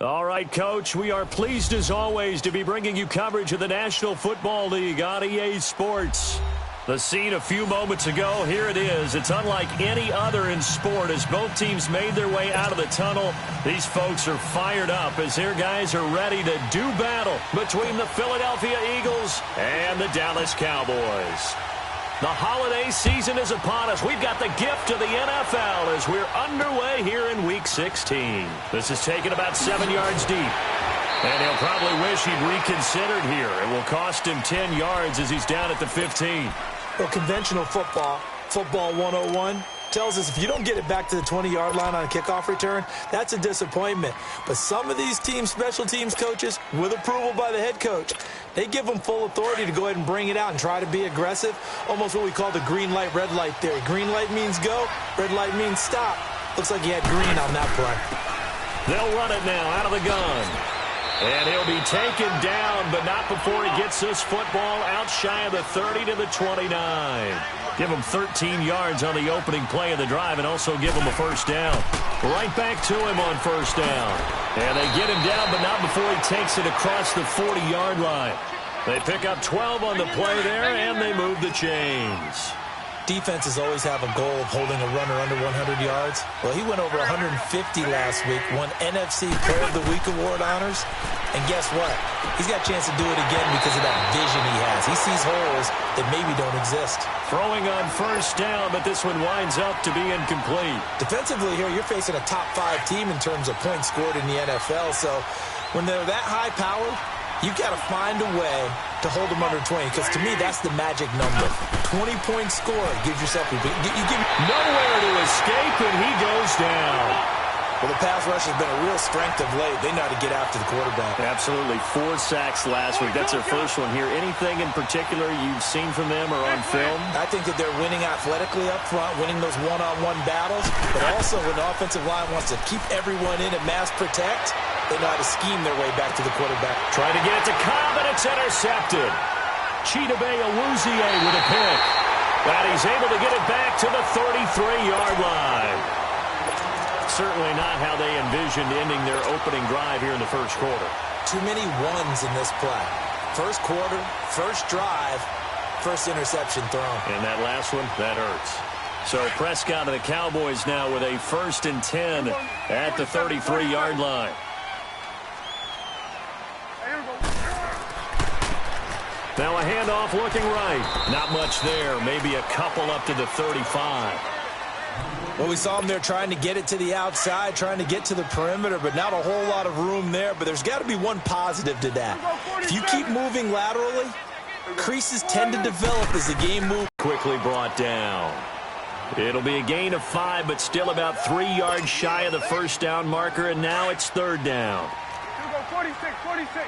All right, Coach, we are pleased as always to be bringing you coverage of the National Football League on EA Sports. The scene a few moments ago, here it is. It's unlike any other in sport as both teams made their way out of the tunnel. These folks are fired up as their guys are ready to do battle between the Philadelphia Eagles and the Dallas Cowboys. The holiday season is upon us. We've got the gift of the NFL as we're underway here in Week 16. This is taken about 7 yards deep. And he'll probably wish he'd reconsidered here. It will cost him 10 yards as he's down at the 15. Well, conventional football 101, tells us if you don't get it back to the 20-yard line on a kickoff return, that's a disappointment. But some of these teams, special teams coaches, with approval by the head coach, they give them full authority to go ahead and bring it out and try to be aggressive, almost what we call the green light, red light theory. Green light means go, red light means stop. Looks like he had green on that play. They'll run it now out of the gun. And he'll be taken down, but not before he gets this football out shy of the 30 to the 29. Give him 13 yards on the opening play of the drive and also give him a first down. Right back to him on first down. And they get him down, but not before he takes it across the 40-yard line. They pick up 12 on the play there, and they move the chains. Defenses always have a goal of holding a runner under 100 yards. Well, he went over 150 last week, won NFC Player of the Week award honors. And guess what? He's got a chance to do it again because of that vision he has. He sees holes that maybe don't exist. Throwing on first down, but this one winds up to be incomplete. Defensively here, you're facing a top-5 team in terms of points scored in the NFL. So when they're that high-powered, you've got to find a way to hold them under 20, because to me, that's the magic number. 20-point score gives yourself you give nowhere to escape, and he goes down. Well, the pass rush has been a real strength of late. They know how to get after the quarterback. Absolutely. 4 sacks last week. That's their first one here. Anything in particular you've seen from them or on film? I think that they're winning athletically up front, winning those one-on-one battles, but also when the offensive line wants to keep everyone in and mass protect, they know how to scheme their way back to the quarterback. Trying to get it to Cobb, and it's intercepted. Chidobe Awuzie with a pick. And he's able to get it back to the 33-yard line. Certainly not how they envisioned ending their opening drive here in the first quarter. Too many ones in this play. First quarter, first drive, first interception thrown. And that last one, that hurts. So Prescott and the Cowboys now with a 1st and 10 at the 33-yard line. Now a handoff looking right. Not much there. Maybe a couple up to the 35. Well, we saw him there trying to get it to the outside, trying to get to the perimeter, but not a whole lot of room there. But there's got to be one positive to that. If you keep moving laterally, creases tend to develop as the game moves. Quickly brought down. It'll be a gain of 5, but still about 3 yards shy of the first down marker, and now it's 3rd down. 46.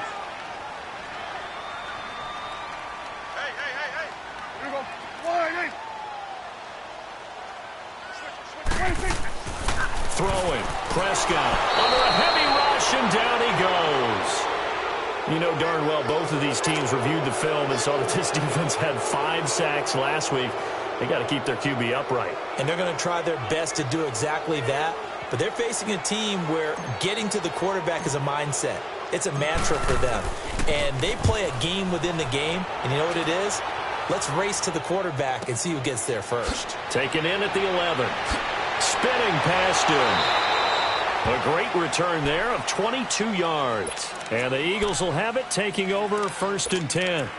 Throwing. Prescott under a heavy rush, and down he goes. You know darn well both of these teams reviewed the film and saw that this defense had 5 sacks last week. They got to keep their QB upright. And they're going to try their best to do exactly that. But they're facing a team where getting to the quarterback is a mindset. It's a mantra for them. And they play a game within the game. And you know what it is? Let's race to the quarterback and see who gets there first. Taken in at the 11. Spinning past him. A great return there of 22 yards. And the Eagles will have it, taking over 1st and 10.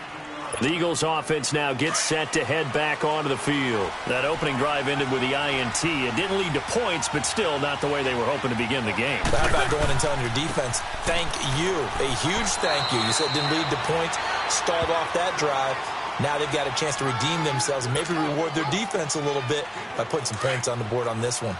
The Eagles offense now gets set to head back onto the field. That opening drive ended with the INT. It didn't lead to points, but still not the way they were hoping to begin the game. How about going and telling your defense, thank you, a huge thank you. You said it didn't lead to points, stalled off that drive. Now they've got a chance to redeem themselves and maybe reward their defense a little bit by putting some points on the board on this one.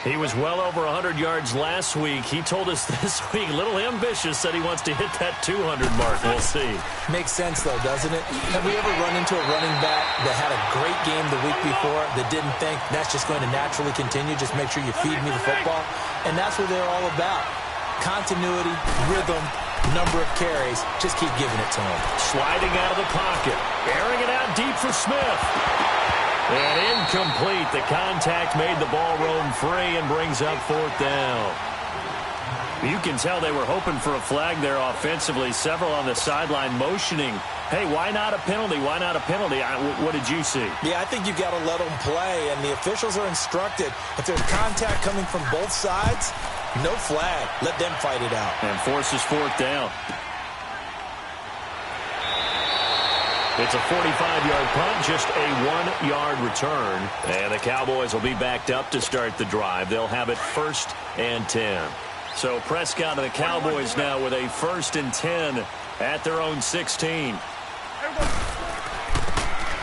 He was well over 100 yards last week. He told us this week, a little ambitious, said he wants to hit that 200 mark. We'll see. Makes sense, though, doesn't it? Have we ever run into a running back that had a great game the week before that didn't think that's just going to naturally continue? Just make sure you feed me the football. And that's what they're all about. Continuity, rhythm, number of carries. Just keep giving it to him. Sliding out of the pocket. Airing it out deep for Smith. And incomplete. The contact made the ball roam free and brings up 4th down. You can tell they were hoping for a flag there offensively. Several on the sideline motioning, hey, why not a penalty? Why not a penalty? What did you see? Yeah, I think you got to let them play, and the officials are instructed. If there's contact coming from both sides, no flag. Let them fight it out. And forces fourth down. It's a 45-yard punt, just a 1-yard return. And the Cowboys will be backed up to start the drive. They'll have it 1st and 10. So Prescott and the Cowboys now with a 1st and 10 at their own 16.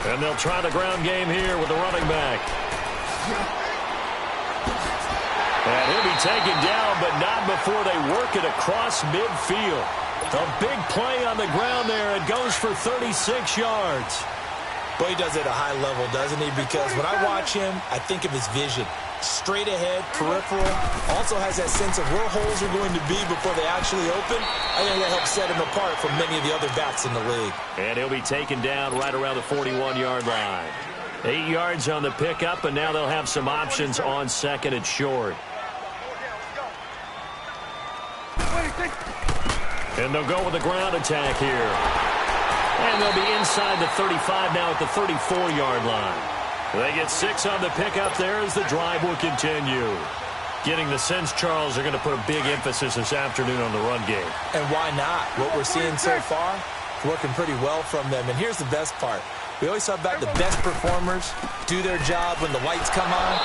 And they'll try the ground game here with the running back. And he'll be taken down, but not before they work it across midfield. A big play on the ground there. It goes for 36 yards. Well, he does it at a high level, doesn't he? Because when I watch him, I think of his vision. Straight ahead, peripheral. Also has that sense of where holes are going to be before they actually open. I think that helps set him apart from many of the other backs in the league. And he'll be taken down right around the 41-yard line. 8 yards on the pickup, and now they'll have some options on 2nd and short. And they'll go with a ground attack here. And they'll be inside the 35 now at the 34-yard line. They get 6 on the pickup there as the drive will continue. Getting the sense, Charles, they're going to put a big emphasis this afternoon on the run game. And why not? What we're seeing so far, working pretty well from them. And here's the best part. We always talk about the best performers do their job when the lights come on.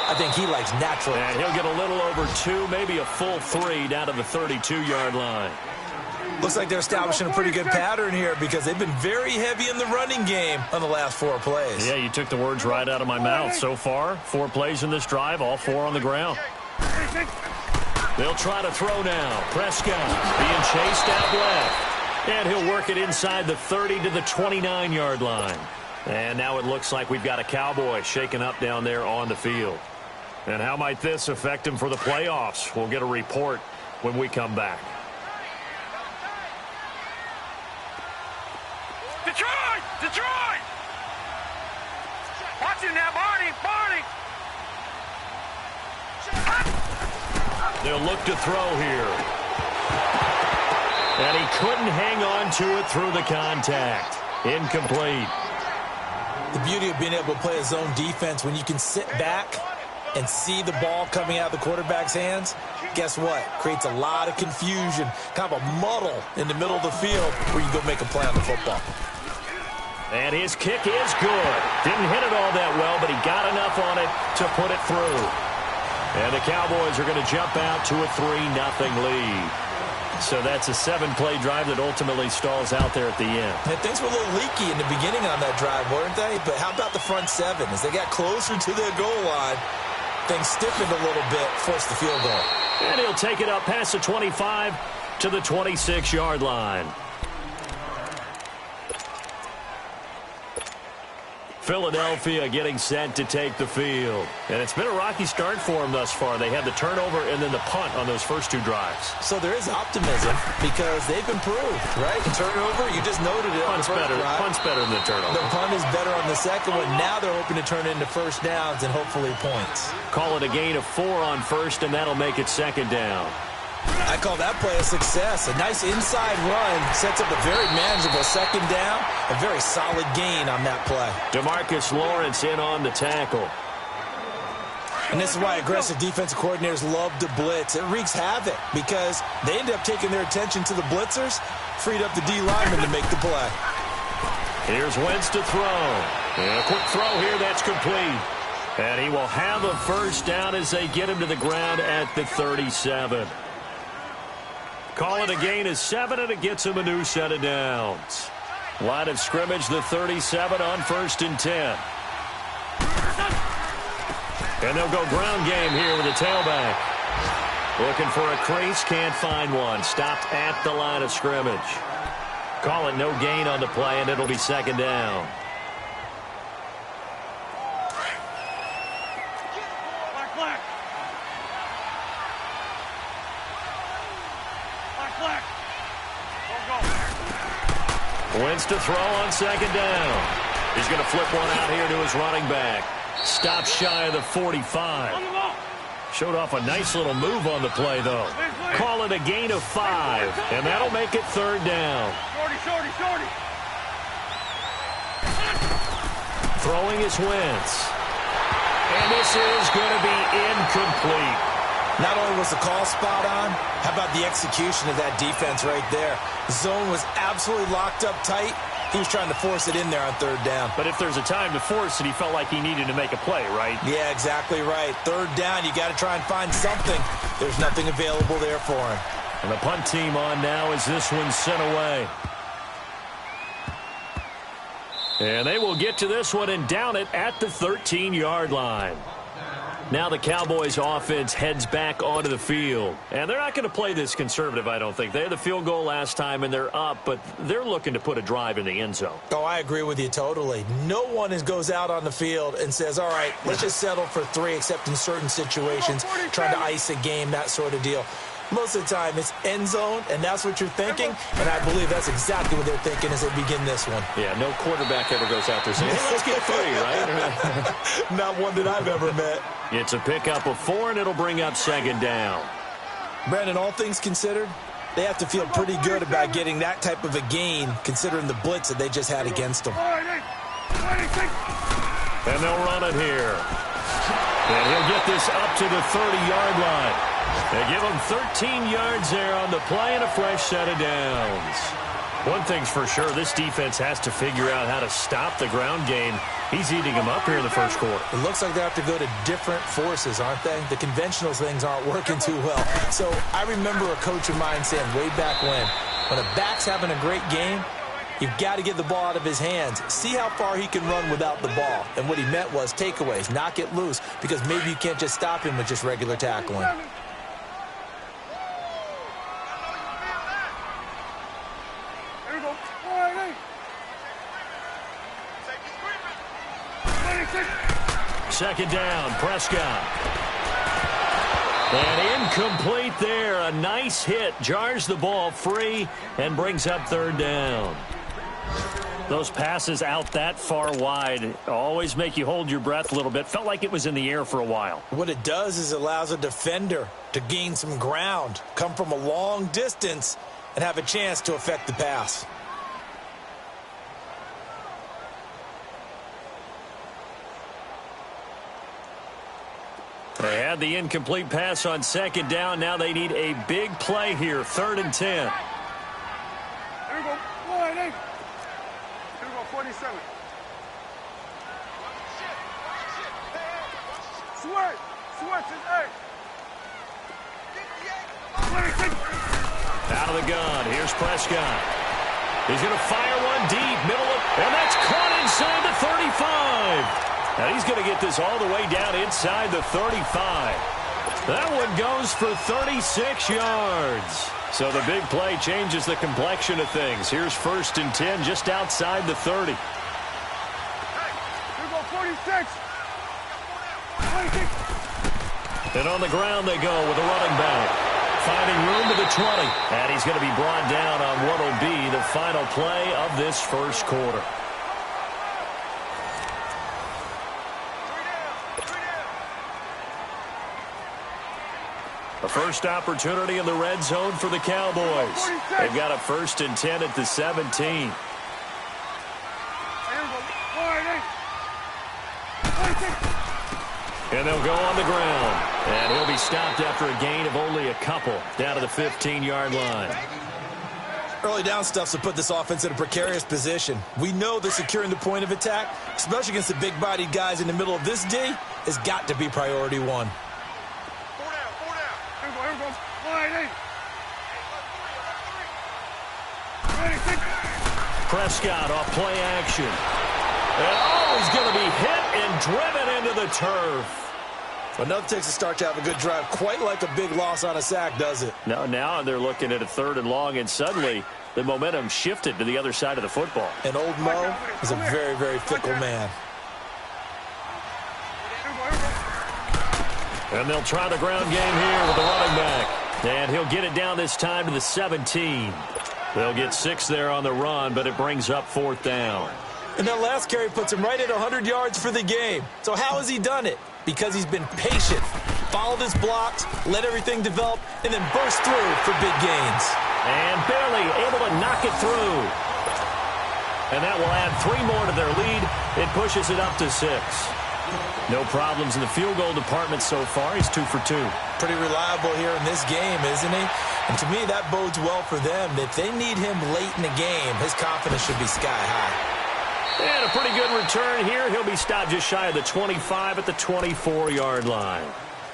I think he likes natural. And he'll get a little over 2, maybe a full 3 down to the 32-yard line. Looks like they're establishing a pretty good pattern here because they've been very heavy in the running game on the last 4 plays. Yeah, you took the words right out of my mouth. So far, 4 plays in this drive, all 4 on the ground. They'll try to throw now. Prescott being chased out left. And he'll work it inside the 30 to the 29-yard line. And now it looks like we've got a Cowboy shaken up down there on the field. And how might this affect him for the playoffs? We'll get a report when we come back. Detroit! Detroit! Watch him now, Barney! Barney! They'll look to throw here. And he couldn't hang on to it through the contact. Incomplete. The beauty of being able to play a zone defense when you can sit back and see the ball coming out of the quarterback's hands, guess what? Creates a lot of confusion, kind of a muddle in the middle of the field where you go make a play on the football. And his kick is good. Didn't hit it all that well, but he got enough on it to put it through. And the Cowboys are going to jump out to a 3-0 lead. So that's a 7-play drive that ultimately stalls out there at the end. And things were a little leaky in the beginning on that drive, weren't they? But how about the front 7? As they got closer to their goal line, things stiffened a little bit, forced the field goal. And he'll take it up past the 25 to the 26-yard line. Philadelphia getting set to take the field. And it's been a rocky start for them thus far. They had the turnover and then the punt on those first 2 drives. So there is optimism because they've improved, right? The turnover, you just noted it. Punt's better. Punt's better than the turnover. The punt is better on the second one. Now they're hoping to turn into first downs and hopefully points. Call it a gain of 4 on first, and that'll make it 2nd down. I call that play a success. A nice inside run sets up a very manageable 2nd down. A very solid gain on that play. DeMarcus Lawrence in on the tackle. And this is why aggressive defensive coordinators love to blitz. It wreaks havoc because they end up taking their attention to the blitzers, freed up the D lineman to make the play. Here's Wentz to throw. And a quick throw here, that's complete. And he will have a first down as they get him to the ground at the 37. Call it a gain of 7, and it gets him a new set of downs. Line of scrimmage, the 37 on 1st and 10. And they'll go ground game here with the tailback. Looking for a crease, can't find one. Stopped at the line of scrimmage. Call it no gain on the play, and it'll be 2nd down. Wentz to throw on 2nd down. He's going to flip one out here to his running back. Stop shy of the 45. Showed off a nice little move on the play, though. Call it a gain of 5, and that'll make it third down. Shorty. Throwing is Wentz. And this is going to be incomplete. Not only was the call spot on, how about the execution of that defense right there? The zone was absolutely locked up tight. He was trying to force it in there on third down. But if there's a time to force it, he felt like he needed to make a play, right? Yeah, exactly right. Third down, you got to try and find something. There's nothing available there for him. And the punt team on now as this one's sent away. And they will get to this one and down it at the 13-yard line. Now the Cowboys offense heads back onto the field. And they're not going to play this conservative, I don't think. They had the field goal last time, and they're up, but they're looking to put a drive in the end zone. Oh, I agree with you totally. No one goes out on the field and says, all right, let's just settle for 3, except in certain situations, trying to ice a game, that sort of deal. Most of the time, it's end zone, and that's what you're thinking, and I believe that's exactly what they're thinking as they begin this one. Yeah, no quarterback ever goes out there saying, hey, let's get 3, right? Not one that I've ever met. It's a pickup of 4, and it'll bring up second down. Brandon, all things considered, they have to feel pretty good about getting that type of a gain, considering the blitz that they just had against them. And they'll run it here. And he'll get this up to the 30-yard line. They give him 13 yards there on the play and a fresh set of downs. One thing's for sure, this defense has to figure out how to stop the ground game. He's eating them up here in the first quarter. It looks like they have to go to different forces, aren't they? The conventional things aren't working too well. So I remember a coach of mine saying way back when a back's having a great game, you've got to get the ball out of his hands. See how far he can run without the ball. And what he meant was takeaways, knock it loose, because maybe you can't just stop him with just regular tackling. Second down, Prescott. And incomplete there. A nice hit. Jars the ball free and brings up third down. Those passes out that far wide always make you hold your breath a little bit. Felt like it was in the air for a while. What it does is it allows a defender to gain some ground, come from a long distance, and have a chance to affect the pass. They had the incomplete pass on second down. Now they need a big play here. 3rd and 10. Here we go. Here we go, 47. Switch is 8. Out of the gun. Here's Prescott. He's going to fire one deep. And that's caught inside the 35. Now he's going to get this all the way down inside the 35. That one goes for 36 yards. So the big play changes the complexion of things. Here's 1st and 10 just outside the 30. Hey, here we go, 46. 26. And on the ground they go with a running back. Finding room to the 20. And he's going to be brought down on what will be the final play of this first quarter. A first opportunity in the red zone for the Cowboys. They've got a 1st and 10 at the 17. And they'll go on the ground. And he'll be stopped after a gain of only a couple down to the 15-yard line. Early down stuff's to put this offense in a precarious position. We know that securing the point of attack, especially against the big-bodied guys in the middle of this D, has got to be priority 1. Prescott off play action. And he's going to be hit and driven into the turf. But nothing takes a start to have a good drive, quite like a big loss on a sack, does it? No, now they're looking at a 3rd and long, and suddenly the momentum shifted to the other side of the football. And old Mo is a very, very fickle man. And they'll try the ground game here with the running back. And he'll get it down this time to the 17. They'll get 6 there on the run, but it brings up 4th down. And that last carry puts him right at 100 yards for the game. So how has he done it? Because he's been patient, followed his blocks, let everything develop, and then burst through for big gains. And barely able to knock it through. And that will add 3 more to their lead. It pushes it up to 6. No problems in the field goal department so far. He's 2 for 2. Pretty reliable here in this game, isn't he? And to me, that bodes well for them. If they need him late in the game, his confidence should be sky high. And a pretty good return here. He'll be stopped just shy of the 25 at the 24-yard line.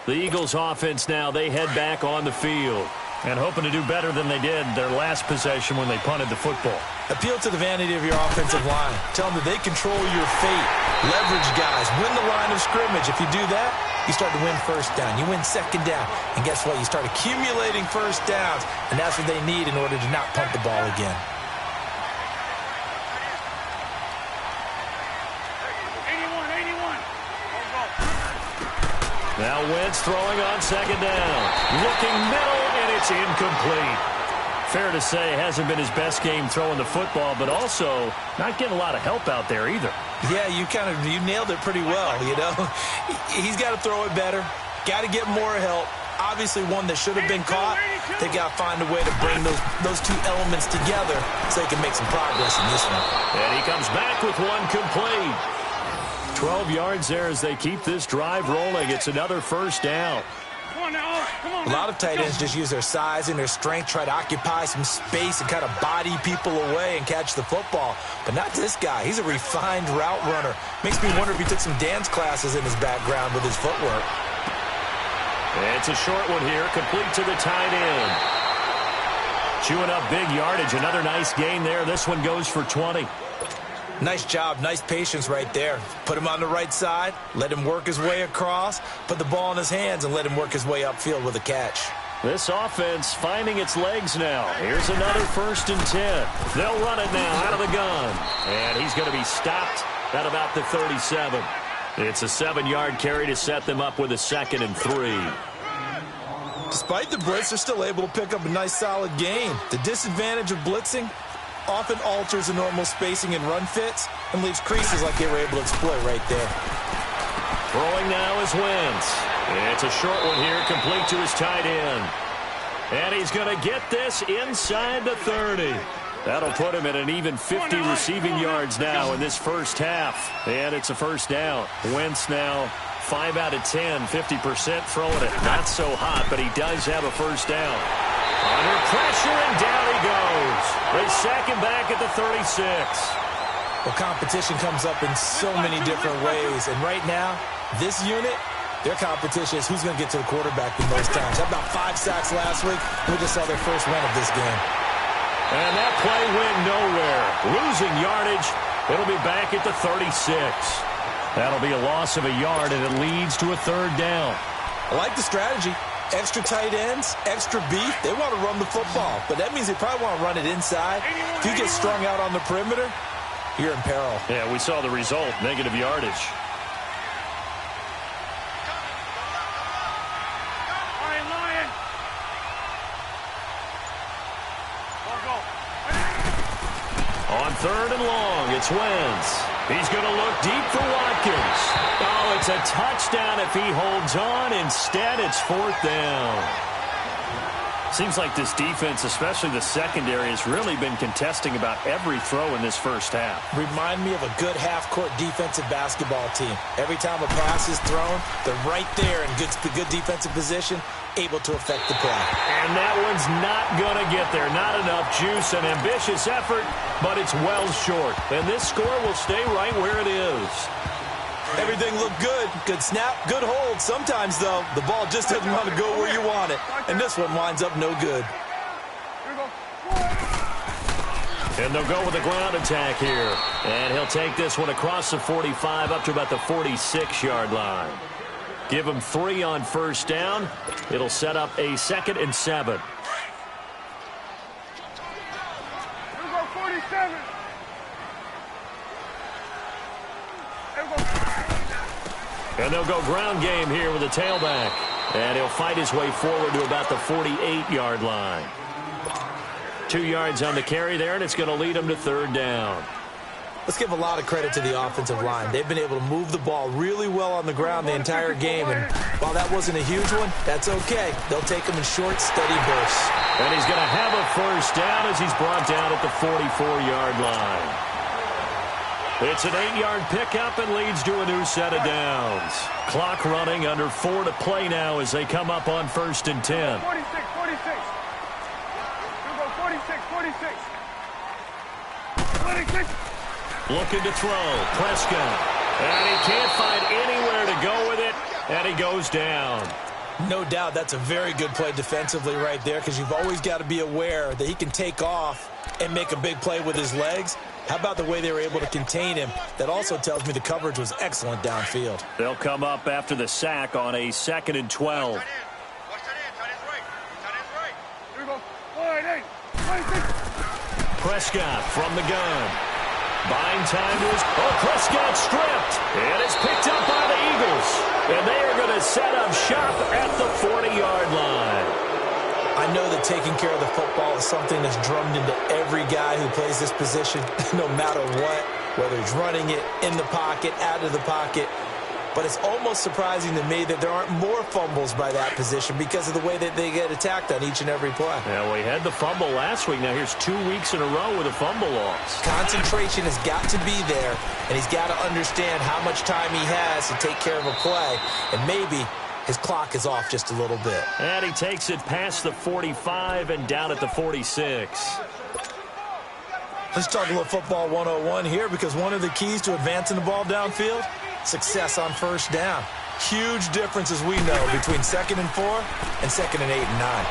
The Eagles offense now, they head back on the field. And hoping to do better than they did their last possession when they punted the football. Appeal to the vanity of your offensive line. Tell them that they control your fate. Leverage guys. Win the line of scrimmage. If you do that, you start to win first down. You win second down. And guess what? You start accumulating first downs. And that's what they need in order to not punt the ball again. Now Wentz throwing on second down. Looking middle, and it's incomplete. Fair to say, hasn't been his best game throwing the football, but also not getting a lot of help out there either. Yeah, you nailed it pretty well, you know. He's got to throw it better. Got to get more help. Obviously one that should have been caught. They got to find a way to bring those two elements together so they can make some progress in this one. And he comes back with one complete. 12 yards there as they keep this drive rolling. It's another first down. Come on, a lot of tight ends just use their size and their strength, try to occupy some space and kind of body people away and catch the football. But not this guy. He's a refined route runner. Makes me wonder if he took some dance classes in his background with his footwork. It's a short one here, complete to the tight end. Chewing up big yardage. Another nice gain there. This one goes for 20. Nice job, nice patience right there. Put him on the right side, let him work his way across, put the ball in his hands, and let him work his way upfield with a catch. This offense finding its legs now. Here's another 1st and 10. They'll run it now out of the gun. And he's going to be stopped at about the 37. It's a 7-yard carry to set them up with a 2nd and 3. Despite the blitz, they're still able to pick up a nice solid gain. The disadvantage of blitzing often alters the normal spacing and run fits and leaves creases like they were able to exploit right there. Throwing now is Wentz. It's a short one here, complete to his tight end. And he's going to get this inside the 30. That'll put him at an even 50 receiving yards now in this first half. And it's a first down. Wentz now 5 out of 10, 50% throwing it. Not so hot, but he does have a first down. Under pressure, and down he goes. They sack him back at the 36. Well, competition comes up in so many different ways. And right now, this unit, their competition is who's going to get to the quarterback the most times. Had about 5 sacks last week. We just saw their first win of this game. And that play went nowhere. Losing yardage. It'll be back at the 36. That'll be a loss of a yard, and it leads to a 3rd down. I like the strategy. Extra tight ends, extra beef. They want to run the football, but that means they probably want to run it inside. If you get strung out on the perimeter, you're in peril. Yeah, we saw the result, negative yardage. On 3rd and long, it's Wentz. He's going to look deep for Watkins. Oh, it's a touchdown if he holds on. Instead, it's 4th down. Seems like this defense, especially the secondary, has really been contesting about every throw in this first half. Remind me of a good half-court defensive basketball team. Every time a pass is thrown, they're right there in good defensive position, able to affect the play. And that one's not going to get there. Not enough juice, an ambitious effort, but it's well short. And this score will stay right where it is. Everything looked good. Good snap, good hold. Sometimes, though, the ball just doesn't want to go where you want it. And this one winds up no good. And they'll go with a ground attack here. And he'll take this one across the 45 up to about the 46-yard line. Give him 3 on first down. It'll set up a 2nd and 7. Here we go, 47. And they'll go ground game here with a tailback. And he'll fight his way forward to about the 48-yard line. 2 yards on the carry there, and it's going to lead him to 3rd down. Let's give a lot of credit to the offensive line. They've been able to move the ball really well on the ground the entire game, and while that wasn't a huge one, that's okay. They'll take them in short, steady bursts. And he's going to have a first down as he's brought down at the 44-yard line. It's an 8-yard pickup and leads to a new set of downs. Clock running, under 4 to play now as they come up on 1st and 10. 46. You go 46. 26. Looking to throw. Prescott. And he can't find anywhere to go with it, and he goes down. No doubt that's a very good play defensively right there, because you've always got to be aware that he can take off and make a big play with his legs. How about the way they were able to contain him? That also tells me the coverage was excellent downfield. They'll come up after the sack on a 2nd and 12. Prescott from the gun. Buying time to his... Oh, Prescott stripped. And it's picked up by the Eagles. And they are going to set up shop at the 40-yard line. I know that taking care of the football is something that's drummed into every guy who plays this position, no matter what, whether it's running it, in the pocket, out of the pocket. But it's almost surprising to me that there aren't more fumbles by that position because of the way that they get attacked on each and every play. Yeah, we had the fumble last week. Now here's 2 weeks in a row with a fumble loss. Concentration has got to be there, and he's got to understand how much time he has to take care of a play, and maybe his clock is off just a little bit. And he takes it past the 45 and down at the 46. Let's talk a little football 101 here, because one of the keys to advancing the ball downfield, success on first down. Huge difference, as we know, between 2nd and 4 and 2nd and 8 and 9.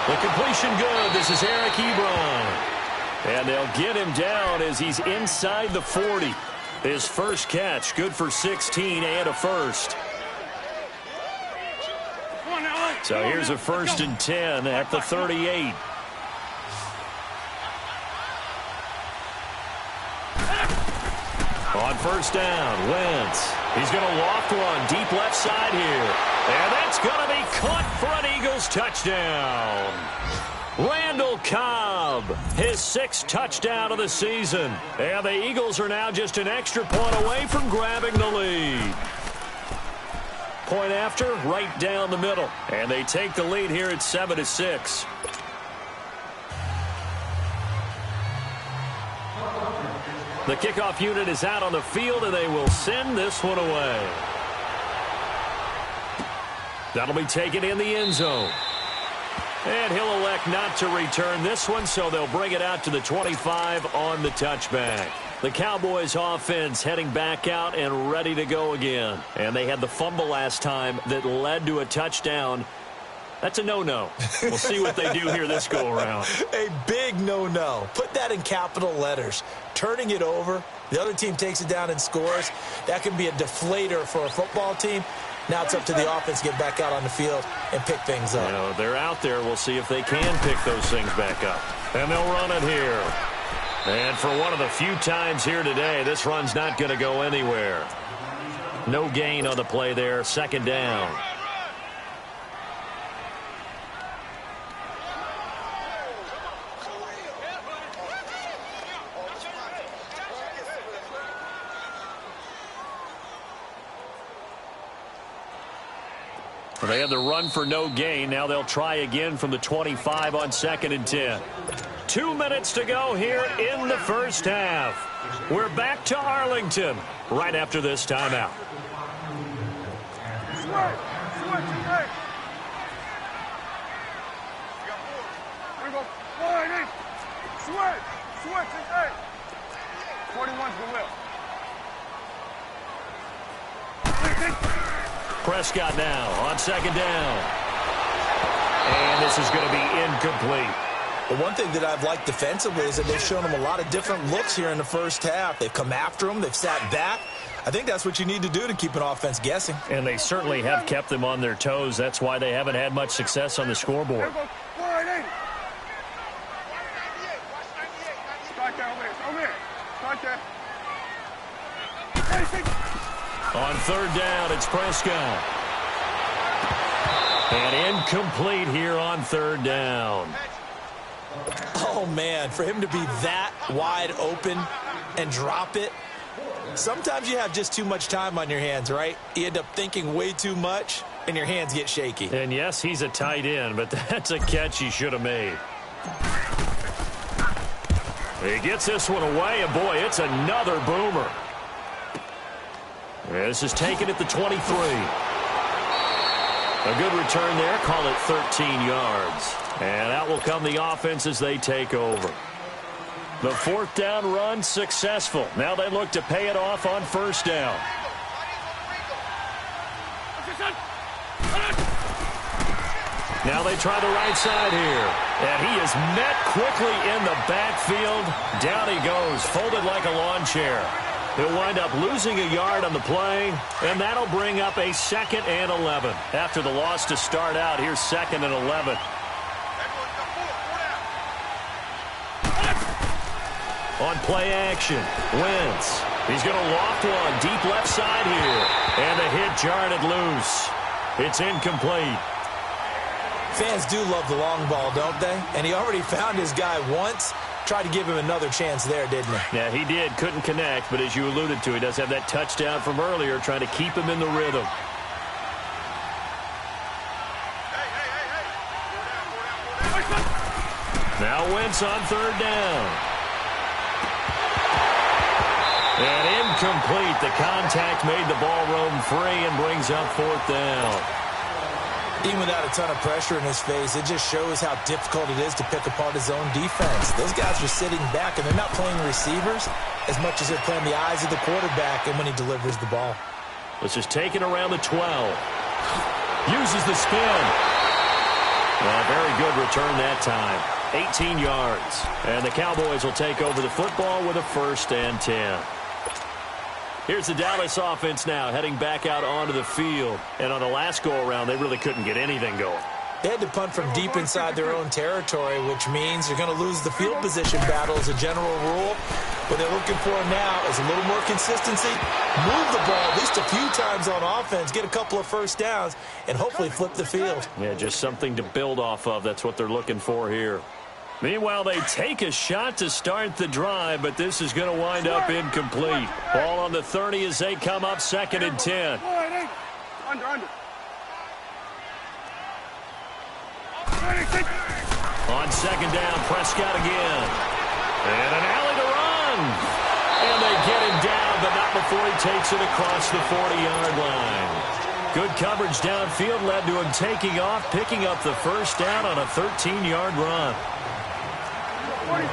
The completion good. This is Eric Ebron. And they'll get him down as he's inside the 40. His first catch, good for 16 and a first. So here's a 1st and 10 at the 38. On first down, Wentz. He's going to loft one deep left side here. And that's going to be caught for an Eagles touchdown. Randall Cobb, his 6th touchdown of the season. And the Eagles are now just an extra point away from grabbing the lead. Point after, right down the middle. And they take the lead here at 7-6. The kickoff unit is out on the field, and they will send this one away. That'll be taken in the end zone. And he'll elect not to return this one, so they'll bring it out to the 25 on the touchback. The Cowboys offense heading back out and ready to go again. And they had the fumble last time that led to a touchdown. That's a no-no. We'll see what they do here this go-around. A big no-no. Put that in capital letters. Turning it over, the other team takes it down and scores. That can be a deflator for a football team. Now it's up to the offense to get back out on the field and pick things up. You know, they're out there. We'll see if they can pick those things back up. And they'll run it here. And for one of the few times here today, this run's not going to go anywhere. No gain on the play there. 2nd down. They had the run for no gain. Now they'll try again from the 25 on 2nd and 10. 2 minutes to go here in the first half. We're back to Arlington right after this timeout. Switch, 41's the will. Prescott now on 2nd down. And this is going to be incomplete. The one thing that I've liked defensively is that they've shown them a lot of different looks here in the first half. They've come after them. They've sat back. I think that's what you need to do to keep an offense guessing. And they certainly have kept them on their toes. That's why they haven't had much success on the scoreboard. On 3rd down, it's Prescott. And incomplete here on 3rd down. Oh, man, for him to be that wide open and drop it. Sometimes you have just too much time on your hands, right? You end up thinking way too much, and your hands get shaky. And, yes, he's a tight end, but that's a catch he should have made. He gets this one away, and, boy, it's another boomer. This is taken at the 23. A good return there. Call it 13 yards. And out will come the offense as they take over. The fourth down run successful. Now they look to pay it off on first down. Now they try the right side here. And he is met quickly in the backfield. Down he goes, folded like a lawn chair. He'll wind up losing a yard on the play, and that'll bring up a 2nd and 11. After the loss to start out, here's 2nd and 11. On play action, Wentz. He's going to loft one deep left side here. And the hit jarred it loose. It's incomplete. Fans do love the long ball, don't they? And he already found his guy once. Tried to give him another chance there, didn't he? Yeah, he did. Couldn't connect, but as you alluded to, he does have that touchdown from earlier, trying to keep him in the rhythm. Now Wentz on third down. And incomplete. The contact made the ball roam free and brings up fourth down. Even without a ton of pressure in his face, it just shows how difficult it is to pick apart his own defense. Those guys are sitting back, and they're not playing receivers as much as they're playing the eyes of the quarterback and when he delivers the ball. This is taken around the 12. Uses the spin. Well, very good return that time. 18 yards. And the Cowboys will take over the football with a 1st and 10. Here's the Dallas offense now heading back out onto the field. And on the last go-around, they really couldn't get anything going. They had to punt from deep inside their own territory, which means they're going to lose the field position battle as a general rule. What they're looking for now is a little more consistency, move the ball at least a few times on offense, get a couple of first downs, and hopefully flip the field. Yeah, just something to build off of. That's what they're looking for here. Meanwhile, they take a shot to start the drive, but this is going to wind up incomplete. Ball on the 30 as they come up 2nd and 10. Under. On 2nd down, Prescott again. And an alley to run. And they get him down, but not before he takes it across the 40-yard line. Good coverage downfield led to him taking off, picking up the first down on a 13-yard run. 46.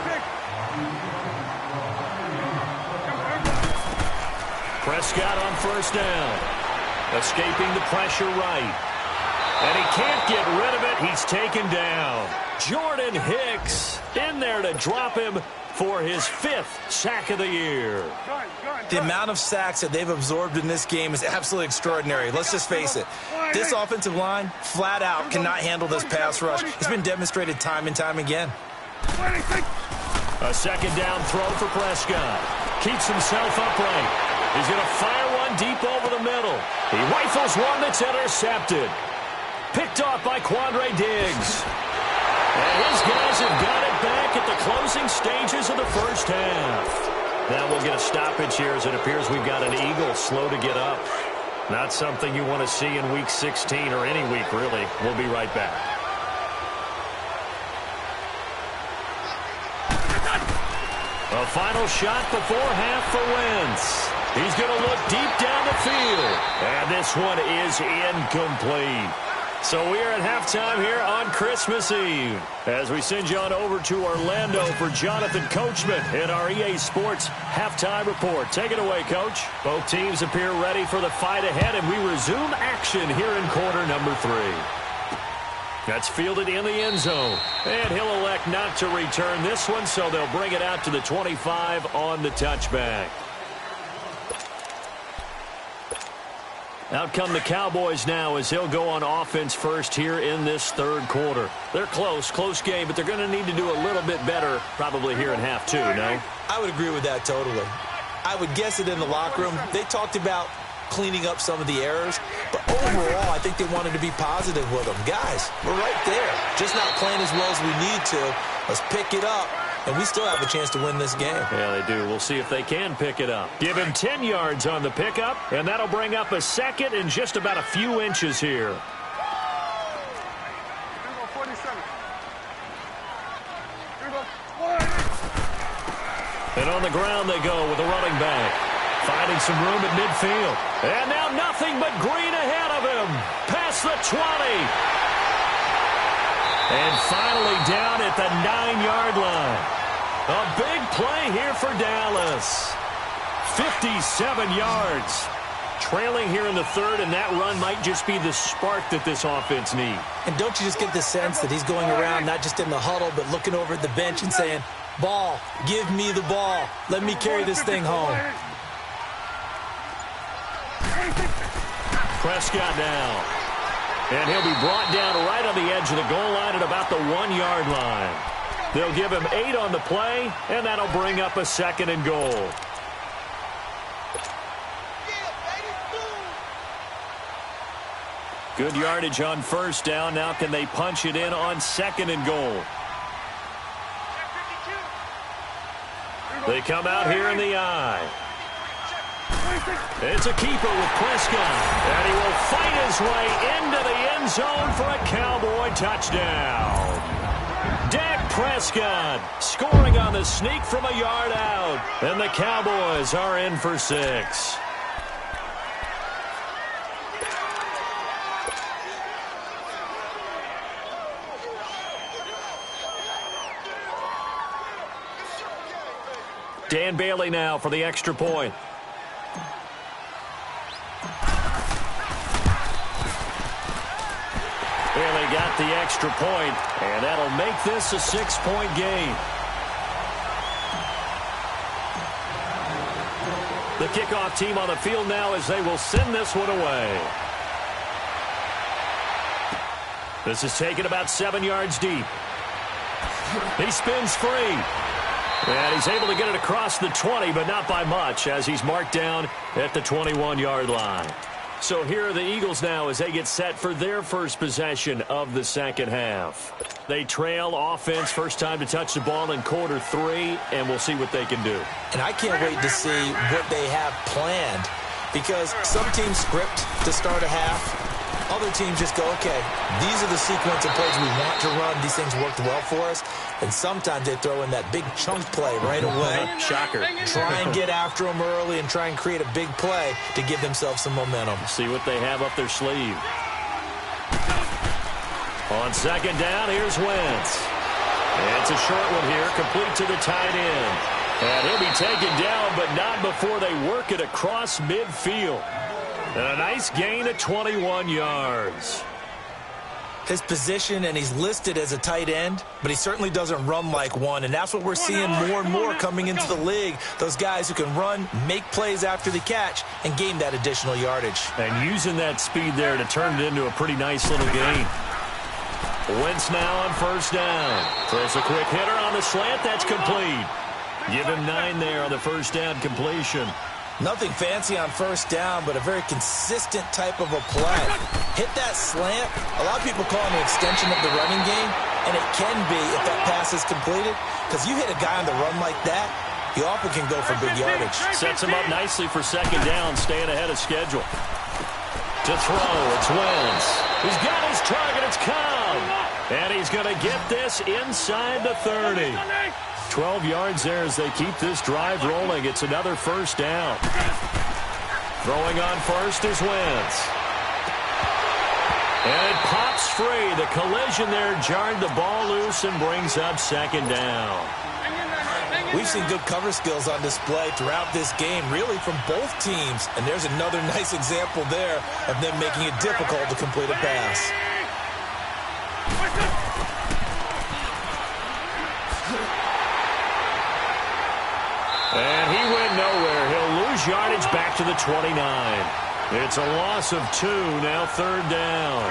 Prescott on first down. Escaping the pressure right. And he can't get rid of it. He's taken down. Jordan Hicks in there to drop him for his 5th sack of the year. The amount of sacks that they've absorbed in this game is absolutely extraordinary. Let's just face it. This offensive line, flat out, cannot handle this pass rush. It's been demonstrated time and time again. A 2nd down throw for Prescott. Keeps himself upright. He's going to fire one deep over the middle. He rifles one that's intercepted. Picked off by Quandre Diggs. And his guys have got it back at the closing stages of the first half. Now we'll get a stoppage here as it appears we've got an Eagle slow to get up. Not something you want to see in Week 16 or any week, really. We'll be right back. A final shot before half for Wentz. He's going to look deep down the field. And this one is incomplete. So we are at halftime here on Christmas Eve as we send you on over to Orlando for Jonathan Coachman in our EA Sports Halftime Report. Take it away, Coach. Both teams appear ready for the fight ahead, and we resume action here in quarter number 3. That's fielded in the end zone. And he'll elect not to return this one, so they'll bring it out to the 25 on the touchback. Out come the Cowboys now as he'll go on offense first here in this third quarter. They're close game, but they're going to need to do a little bit better probably here in half 2, no? I would agree with that totally. I would guess it in the locker room. They talked about cleaning up some of the errors, but overall, I think they wanted to be positive with them. Guys, we're right there, just not playing as well as we need to. Let's pick it up, and we still have a chance to win this game. Yeah, they do. We'll see if they can pick it up. Give him 10 yards on the pickup, and that'll bring up a second and just about a few inches here. And on the ground they go with a running back. Finding some room at midfield. And now nothing but green ahead of him. Past the 20. And finally down at the 9-yard line. A big play here for Dallas. 57 yards. Trailing here in the third, and that run might just be the spark that this offense needs. And don't you just get the sense that he's going around, not just in the huddle, but looking over at the bench and saying, ball, give me the ball. Let me carry this thing home. Prescott now. And he'll be brought down right on the edge of the goal line at about the 1-yard line. They'll give him 8 on the play, and that'll bring up a second and goal. Good yardage on first down. Now can they punch it in on second and goal? They come out here in the eye. It's a keeper with Prescott. And he will fight his way into the end zone for a Cowboy touchdown. Dak Prescott scoring on the sneak from a yard out. And the Cowboys are in for 6. Dan Bailey now for the extra point. Bailey got the extra point, and that'll make this a 6-point game. The kickoff team on the field now as they will send this one away. This is taken about 7 yards deep. He spins free. And he's able to get it across the 20, but not by much, as he's marked down at the 21-yard line. So here are the Eagles now as they get set for their first possession of the second half. They trail offense, first time to touch the ball in quarter 3, and we'll see what they can do. And I can't wait to see what they have planned, because some teams script to start a half. Other teams just go, okay, these are the sequence of plays we want to run. These things worked well for us. And sometimes they throw in that big chunk play right away. Shocker. Try and get after them early and try and create a big play to give themselves some momentum. See what they have up their sleeve. On second down, here's Wentz. It's a short one here, complete to the tight end. And he'll be taken down, but not before they work it across midfield. And a nice gain of 21 yards. His position, and he's listed as a tight end, but he certainly doesn't run like one, and that's what we're seeing more and more coming into the league. Those guys who can run, make plays after the catch, and gain that additional yardage. And using that speed there to turn it into a pretty nice little gain. Wentz now on first down. Throws a quick hitter on the slant. That's complete. Give him 9 there on the first down completion. Nothing fancy on first down, but a very consistent type of a play. Hit that slant. A lot of people call it an extension of the running game, and it can be if that pass is completed, because you hit a guy on the run like that, you often can go for big yardage. Sets him up nicely for second down, staying ahead of schedule. To throw, it's Wentz. He's got his target, it's Cobb. And he's going to get this inside the 30. 12 yards there as they keep this drive rolling. It's another first down. Throwing on first is Wentz. And it pops free. The collision there jarred the ball loose and brings up second down. We've seen good cover skills on display throughout this game, really from both teams. And there's another nice example there of them making it difficult to complete a pass. And he went nowhere. He'll lose yardage back to the 29. It's a loss of 2, now third down.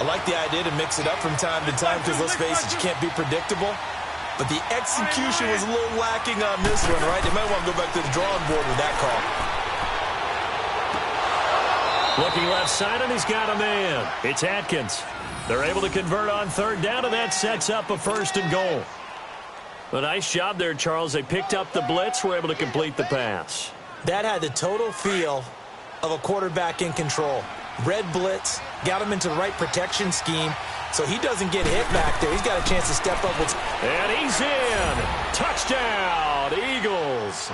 I like the idea to mix it up from time to time because, let's face it, you can't be predictable. But the execution was a little lacking on this one, right? They might want to go back to the drawing board with that call. Looking left side, and he's got a man. It's Atkins. They're able to convert on third down, and that sets up a first and goal. A nice job there, Charles. They picked up the blitz, were able to complete the pass. That had the total feel of a quarterback in control. Red blitz, got him into the right protection scheme, so he doesn't get hit back there. He's got a chance to step up with... And he's in. Touchdown, Eagles.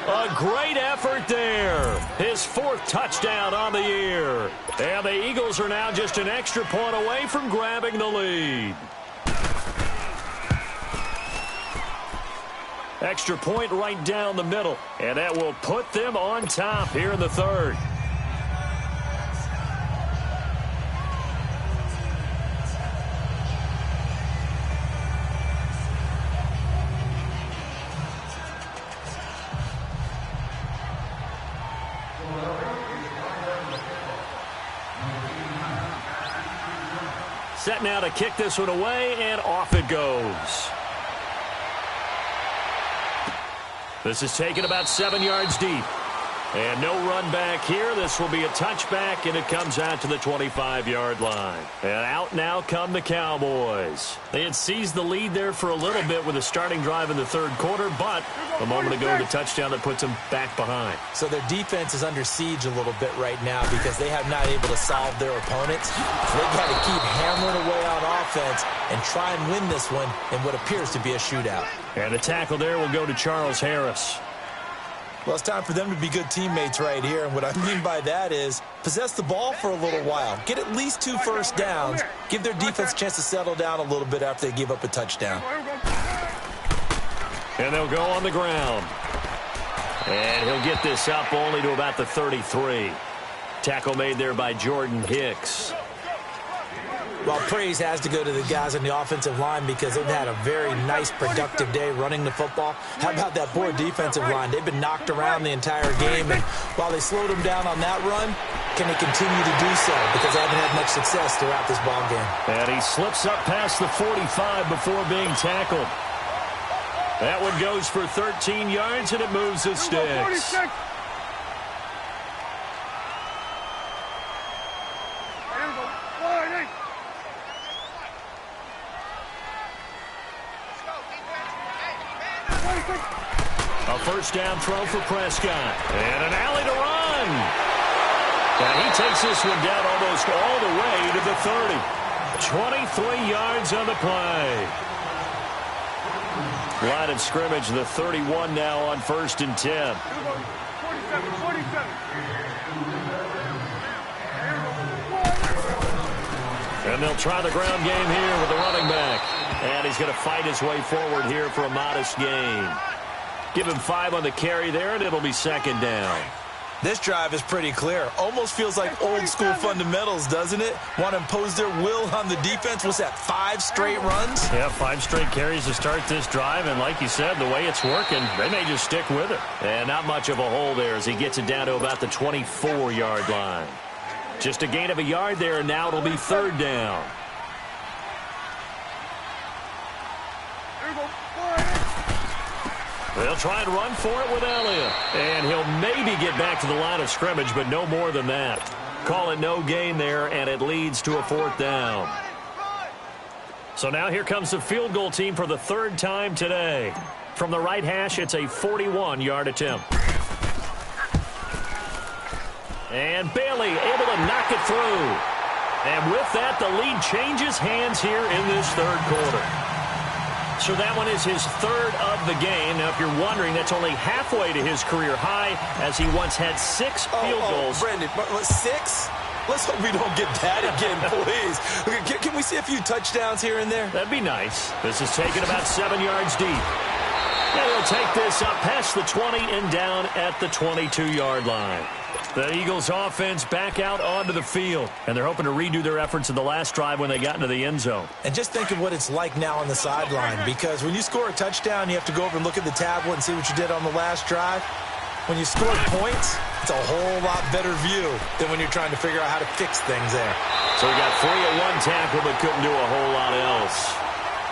A great effort there. His 4th touchdown on the year. And the Eagles are now just an extra point away from grabbing the lead. Extra point right down the middle. And that will put them on top here in the 3rd. Set now to kick this one away, and off it goes. This is taken about 7 yards deep. And no run back here. This will be a touchback, and it comes out to the 25-yard line. And out now come the Cowboys. They had seized the lead there for a little bit with a starting drive in the 3rd quarter, but a moment ago, the touchdown that puts them back behind. So their defense is under siege a little bit right now because they have not able to solve their opponents. They've got to keep hammering away on offense and try and win this one in what appears to be a shootout. And the tackle there will go to Charles Harris. Well, it's time for them to be good teammates right here, and what I mean by that is possess the ball for a little while, get at least 2 first downs, give their defense a chance to settle down a little bit after they give up a touchdown. And they'll go on the ground. And he'll get this up only to about the 33. Tackle made there by Jordan Hicks. Well, praise has to go to the guys on the offensive line because they've had a very nice, productive day running the football. How about that poor defensive line? They've been knocked around the entire game, and while they slowed them down on that run, can they continue to do so? Because they haven't had much success throughout this ball game. And he slips up past the 45 before being tackled. That one goes for 13 yards, and it moves the sticks. A first down throw for Prescott. And an alley to run. And he takes this one down almost all the way to the 30. 23 yards on the play. Line of scrimmage, the 31 now on 1st and 10. 47. And they'll try the ground game here with the running back. And he's going to fight his way forward here for a modest gain. Give him 5 on the carry there, and it'll be 2nd down. This drive is pretty clear. Almost feels like old school fundamentals, doesn't it? Want to impose their will on the defense. What's that, 5 straight runs? Yeah, 5 straight carries to start this drive, and like you said, the way it's working, they may just stick with it. And not much of a hole there as he gets it down to about the 24-yard line. Just a gain of a yard there, and now it'll be 3rd down. They'll try and run for it with Elliott. And he'll maybe get back to the line of scrimmage, but no more than that. Call it no gain there, and it leads to a 4th down. So now here comes the field goal team for the 3rd time today. From the right hash, it's a 41-yard attempt. And Bailey able to knock it through. And with that, the lead changes hands here in this 3rd quarter. So that one is his 3rd of the game. Now, if you're wondering, that's only halfway to his career high, as he once had 6 field goals. Brendan, 6? Let's hope we don't get that again, please. Can we see a few touchdowns here and there? That'd be nice. This is taken about 7 yards deep. And he'll take this up past the 20 and down at the 22-yard line. The Eagles offense back out onto the field, and they're hoping to redo their efforts in the last drive when they got into the end zone. And just think of what it's like now on the sideline, because when you score a touchdown, you have to go over and look at the tablet and see what you did on the last drive. When you score points, it's a whole lot better view than when you're trying to figure out how to fix things there. So he got 3 at 1 tackle, but couldn't do a whole lot else.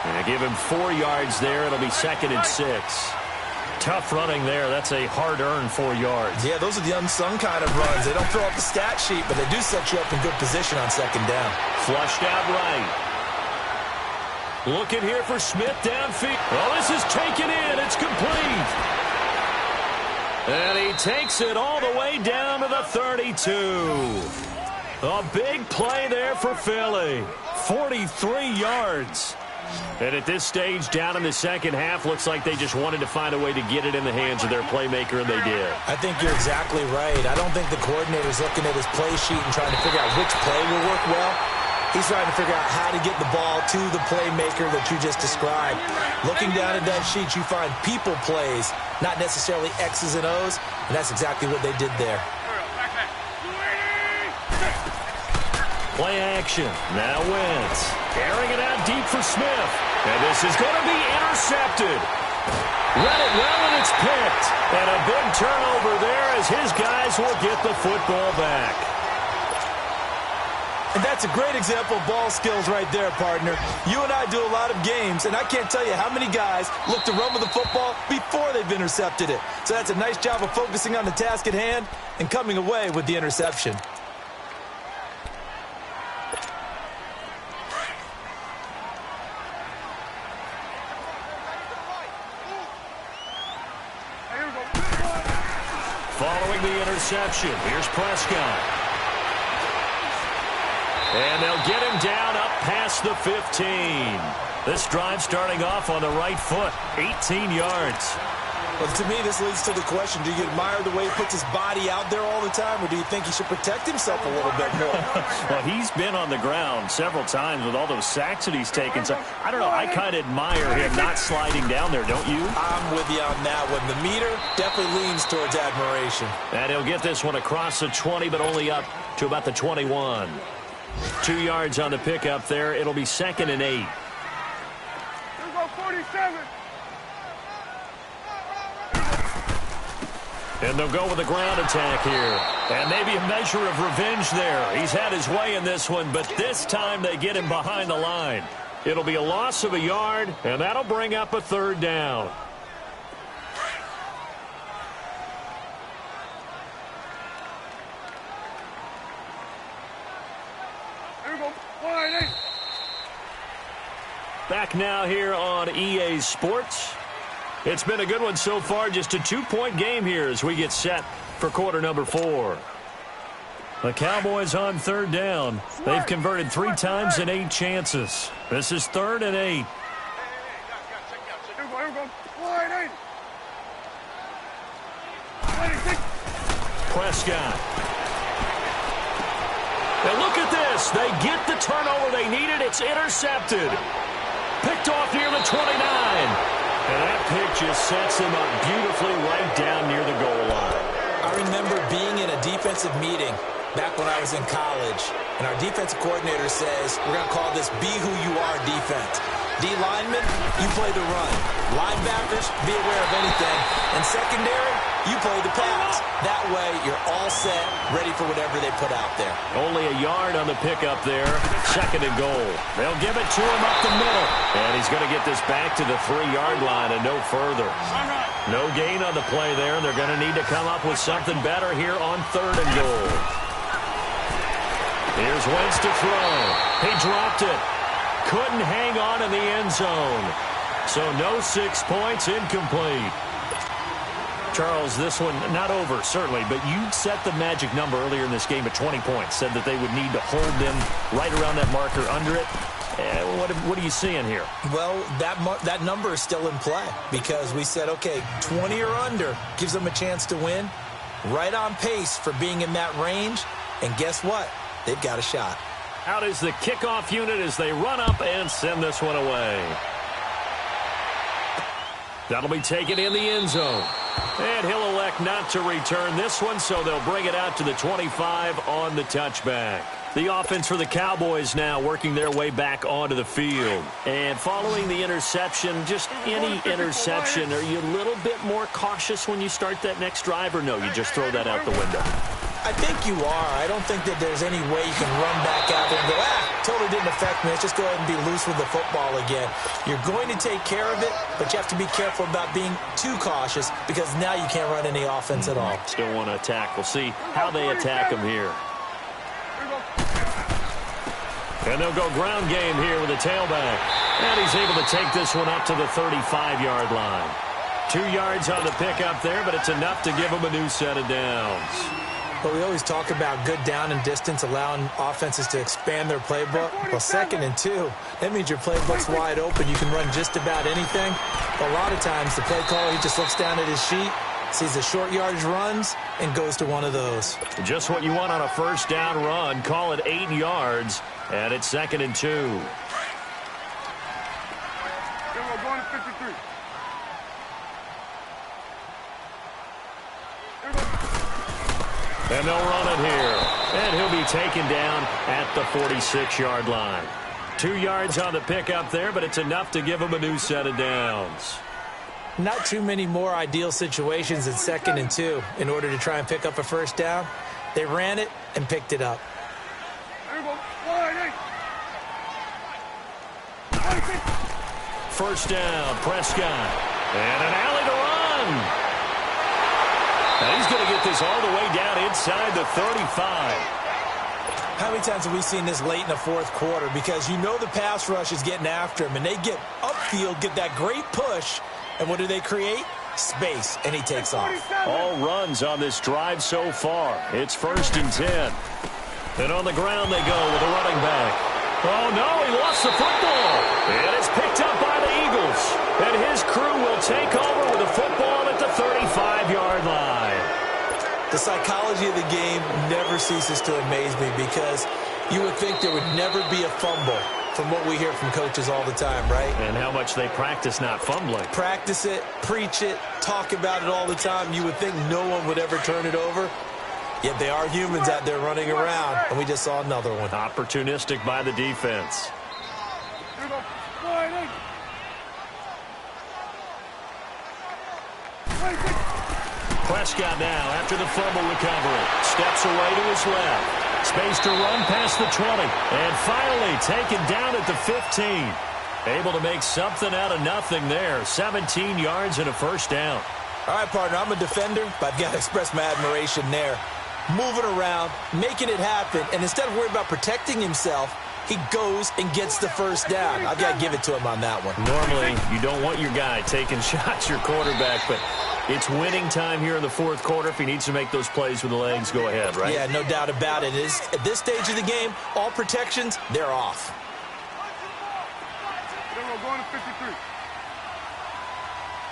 And I give him 4 yards there. It'll be 2nd and 6. Tough running there. That's a hard-earned 4 yards. Yeah, those are the unsung kind of runs. They don't fill out the stat sheet, but they do set you up in good position on 2nd down. Flushed out right. Looking here for Smith downfield. Well, this is taken in. It's complete. And he takes it all the way down to the 32. A big play there for Philly. 43 yards. And at this stage, down in the second half, looks like they just wanted to find a way to get it in the hands of their playmaker, and they did. I think you're exactly right. I don't think the coordinator's looking at his play sheet and trying to figure out which play will work well. He's trying to figure out how to get the ball to the playmaker that you just described. Looking down at that sheet, you find people plays, not necessarily X's and O's, and that's exactly what they did there. Play action. Now Wentz. Airing it out deep for Smith. And this is going to be intercepted. Read it well, and it's picked. And a big turnover there as his guys will get the football back. And that's a great example of ball skills right there, partner. You and I do a lot of games, and I can't tell you how many guys look to run with the football before they've intercepted it. So that's a nice job of focusing on the task at hand and coming away with the interception. Following the interception, here's Prescott. And they'll get him down up past the 15. This drive starting off on the right foot, 18 yards. Well, to me, this leads to the question, do you admire the way he puts his body out there all the time, or do you think he should protect himself a little bit more? Well, he's been on the ground several times with all those sacks that he's taken. So, I don't know, I kind of admire him not sliding down there, don't you? I'm with you on that one. The meter definitely leans towards admiration. And he'll get this one across the 20, but only up to about the 21. 2 yards on the pickup there. It'll be 2nd and 8. Here go 47. And they'll go with a ground attack here. And maybe a measure of revenge there. He's had his way in this one, but this time they get him behind the line. It'll be a loss of a yard, and that'll bring up a 3rd down. Here go 188. Back now here on EA Sports. It's been a good one so far. Just a 2-point game here as we get set for quarter number 4. The Cowboys on 3rd down. They've converted 3 times in 8 chances. This is 3rd and 8. Here go 188. 186. Prescott. And look at this. They get the turnover they needed. It's intercepted. Picked off near the 29. And that pick just sets him up beautifully right down near the goal line. I remember being in a defensive meeting back when I was in college, and our defensive coordinator says, we're going to call this Be Who You Are defense. D linemen, you play the run. Linebackers, be aware of anything. And secondary, you play the pass. That way, you're all set, ready for whatever they put out there. Only a yard on the pickup there. 2nd and goal. They'll give it to him up the middle. And he's going to get this back to the 3-yard line and no further. No gain on the play there, and they're going to need to come up with something better here on 3rd and goal. Here's Wentz to throw. He dropped it. Couldn't hang on in the end zone. So no 6 points, incomplete. Charles, this one not over, certainly, but you set the magic number earlier in this game at 20 points. Said that they would need to hold them right around that marker under it. What are you seeing here? Well, that number is still in play because we said, okay, 20 or under gives them a chance to win. Right on pace for being in that range. And guess what? They've got a shot. Out is the kickoff unit as they run up and send this one away. That'll be taken in the end zone. And he'll elect not to return this one, so they'll bring it out to the 25 on the touchback. The offense for the Cowboys now working their way back onto the field. And following the interception, just any interception, are you a little bit more cautious when you start that next drive, or no, you just throw that out the window? I think you are. I don't think that there's any way you can run back out there and go, totally didn't affect me. Let's just go ahead and be loose with the football again. You're going to take care of it, but you have to be careful about being too cautious because now you can't run any offense at all. Still want to attack. We'll see how they attack them here. And they'll go ground game here with a tailback. And he's able to take this one up to the 35-yard line. 2 yards on the pickup there, but it's enough to give him a new set of downs. But we always talk about good down and distance, allowing offenses to expand their playbook. Well, 2nd and 2, that means your playbook's wide open. You can run just about anything. But a lot of times, the play caller, he just looks down at his sheet, sees the short yardage runs, and goes to one of those. Just what you want on a first down run. Call it 8 yards, and it's 2nd and 2. Then we're going to 53. And they'll run it here. And he'll be taken down at the 46-yard line. 2 yards on the pickup there, but it's enough to give him a new set of downs. Not too many more ideal situations in 2nd and 2 in order to try and pick up a first down. They ran it and picked it up. There we go. 1-8. First down, Prescott. And an alley to run. Now he's going to get this all the way down inside the 35. How many times have we seen this late in the fourth quarter? Because you know the pass rush is getting after him, and they get upfield, get that great push, and what do they create? Space, and he takes off. All runs on this drive so far. It's 1st and 10. And on the ground they go with a running back. Oh, no, he lost the football. And it's picked up by the Eagles. And his crew will take over with the football at the 35-yard line. The psychology of the game never ceases to amaze me because you would think there would never be a fumble from what we hear from coaches all the time, right? And how much they practice not fumbling. Practice it, preach it, talk about it all the time. You would think no one would ever turn it over. Yet they are humans out there running around, and we just saw another one. Opportunistic by the defense. There we go. 1-8. Prescott now after the fumble recovery. Steps away to his left. Space to run past the 20. And finally taken down at the 15. Able to make something out of nothing there. 17 yards and a first down. All right, partner, I'm a defender, but I've got to express my admiration there. Moving around, making it happen, and instead of worrying about protecting himself, he goes and gets the first down. I've got to give it to him on that one. Normally, you don't want your guy taking shots, your quarterback, but it's winning time here in the fourth quarter. If he needs to make those plays with the legs, go ahead, right? Yeah, no doubt about it. At this stage of the game, all protections, they're off. Then we're going to 53.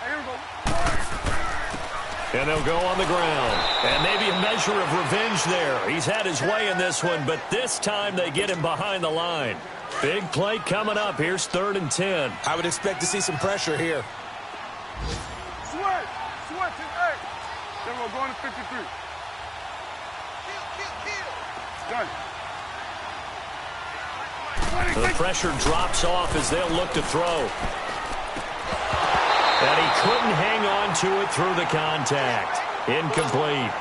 Here we go. And they'll go on the ground. And maybe a measure of revenge there. He's had his way in this one, but this time they get him behind the line. Big play coming up. Here's 3rd and 10. I would expect to see some pressure here. Sweat to 8. Then we're going to 53. Done. The pressure drops off as they'll look to throw. And he couldn't hang on to it through the contact. Incomplete.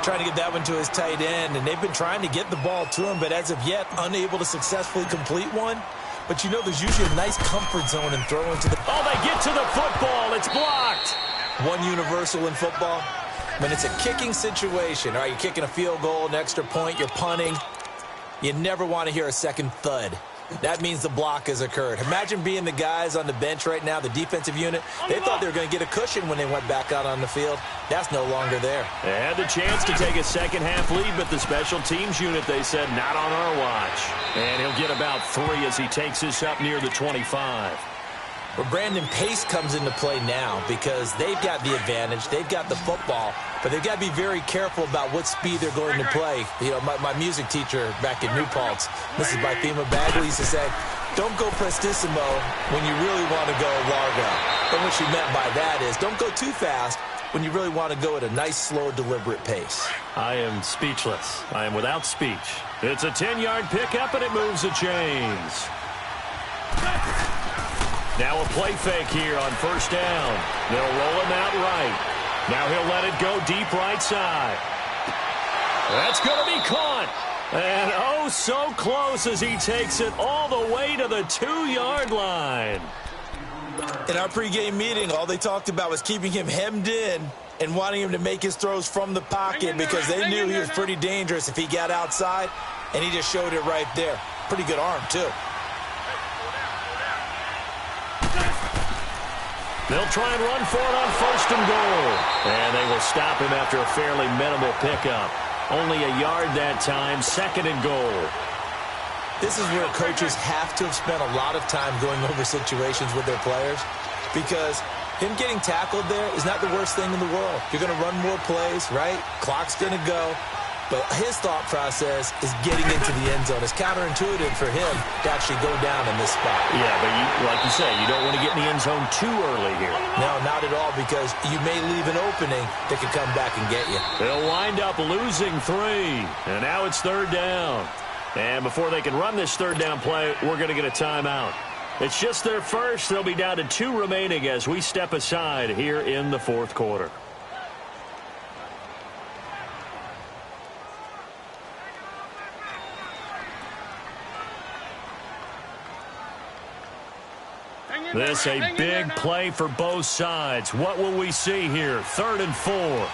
Trying to get that one to his tight end, and they've been trying to get the ball to him, but as of yet, unable to successfully complete one. But you know there's usually a nice comfort zone in throwing to the... Oh, they get to the football. It's blocked. One universal in football, when it's a kicking situation, all right, you're kicking a field goal, an extra point, you're punting, you never want to hear a second thud. That means the block has occurred. Imagine being the guys on the bench right now, the defensive unit. They thought they were going to get a cushion when they went back out on the field. That's no longer there. They had the chance to take a second-half lead, but the special teams unit, they said, not on our watch. And he'll get about 3 as he takes this up near the 25. But Brandon, pace comes into play now because they've got the advantage. They've got the football, but they've got to be very careful about what speed they're going to play. You know, my music teacher back in New Paltz, Mrs. Bythema Bagley, used to say, don't go prestissimo when you really want to go largo. And what she meant by that is don't go too fast when you really want to go at a nice, slow, deliberate pace. I am speechless. I am without speech. It's a 10-yard pickup, and it moves the chains. Now a play fake here on first down. They'll roll him out right. Now he'll let it go deep right side. That's going to be caught. And oh, so close as he takes it all the way to the 2-yard line. In our pregame meeting, all they talked about was keeping him hemmed in and wanting him to make his throws from the pocket because they knew he was pretty dangerous if he got outside. and he just showed it right there. Pretty good arm, too. They'll try and run for it on 1st and goal. And they will stop him after a fairly minimal pickup. Only a yard that time, 2nd and goal. This is where coaches have to have spent a lot of time going over situations with their players, because him getting tackled there is not the worst thing in the world. You're going to run more plays, right? Clock's going to go. But his thought process is getting into the end zone. It's counterintuitive for him to actually go down in this spot. Yeah, but like you say, you don't want to get in the end zone too early here. No, not at all, because you may leave an opening that could come back and get you. They'll wind up losing 3. And now it's 3rd down. And before they can run this 3rd down play, we're going to get a timeout. It's just their first. They'll be down to 2 remaining as we step aside here in the 4th quarter. This a big play for both sides. What will we see here? 3rd and 4.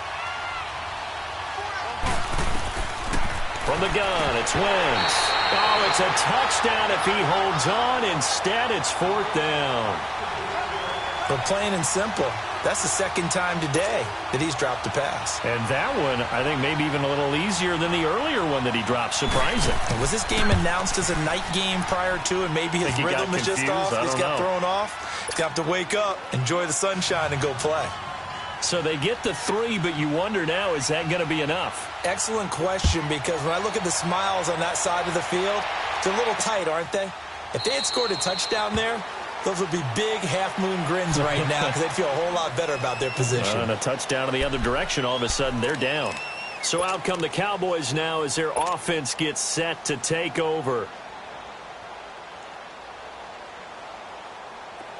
From the gun, it's Wentz. Oh, it's a touchdown if he holds on. Instead, it's 4th down. But plain and simple, that's the 2nd time today that he's dropped a pass. And that one, I think, maybe even a little easier than the earlier one that he dropped. Surprising. And was this game announced as a night game prior to, and maybe his rhythm is just off? He's got thrown off. He's got to wake up, enjoy the sunshine, and go play. So they get the 3, but you wonder now, is that going to be enough? Excellent question, because when I look at the smiles on that side of the field, they're a little tight, aren't they? If they had scored a touchdown there, those would be big half-moon grins right now, because they'd feel a whole lot better about their position. And a touchdown in the other direction, all of a sudden they're down. So out come the Cowboys now as their offense gets set to take over.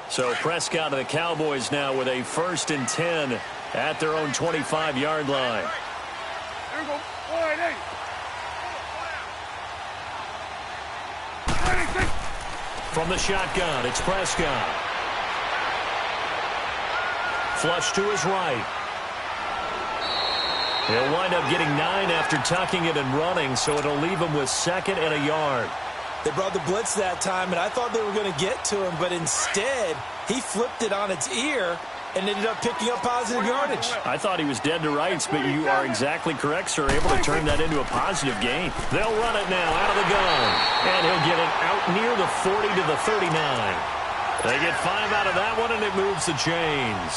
So Prescott and the Cowboys now with a 1st and 10 at their own 25-yard line. There we go. 1-8. From the shotgun, it's Prescott. Flush to his right. He'll wind up getting 9 after tucking it and running, so it'll leave him with 2nd and a yard. They brought the blitz that time, and I thought they were going to get to him, but instead, he flipped it on its ear and ended up picking up positive yardage. I thought he was dead to rights, but you are exactly correct, sir. Able to turn that into a positive gain. They'll run it now out of the gun, and he'll get it out near the 40 to the 39. They get 5 out of that one, and it moves the chains.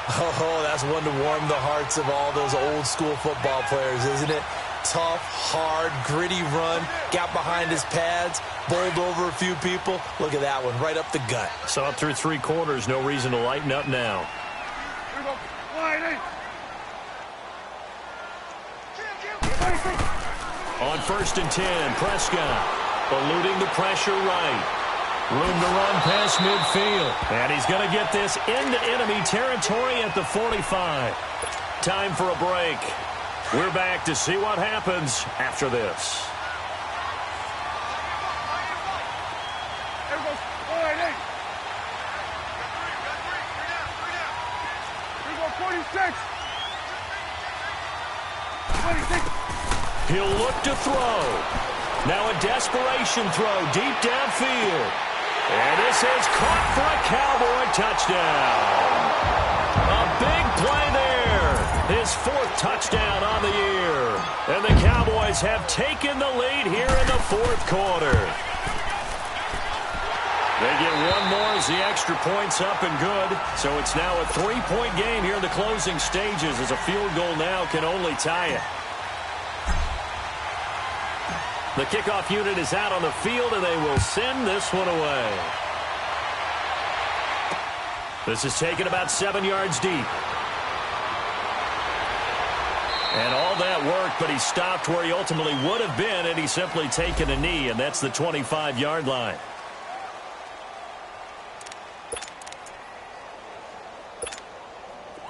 Oh, that's one to warm the hearts of all those old-school football players, isn't it? Tough, hard, gritty run, got behind his pads, bowled over a few people. Look at that one, right up the gut. Saw it through 3 quarters, no reason to lighten up now. Here we go. 1-8. On 1st and 10, Prescott eluding the pressure right. Room to run past midfield. And he's going to get this into enemy territory at the 45. Time for a break. We're back to see what happens after this. There we go. 1-8. Here we go. 46. 26. He'll look to throw. Now a desperation throw deep downfield. And this is caught for a Cowboy touchdown. A big play there. His 4th touchdown on the year. And the Cowboys have taken the lead here in the 4th quarter. They get one more as the extra point's up and good. So it's now a 3-point game here in the closing stages, as a field goal now can only tie it. The kickoff unit is out on the field, and they will send this one away. This is taken about 7 yards deep. And all that worked, but he stopped where he ultimately would have been, and he's simply taken a knee, and that's the 25-yard line.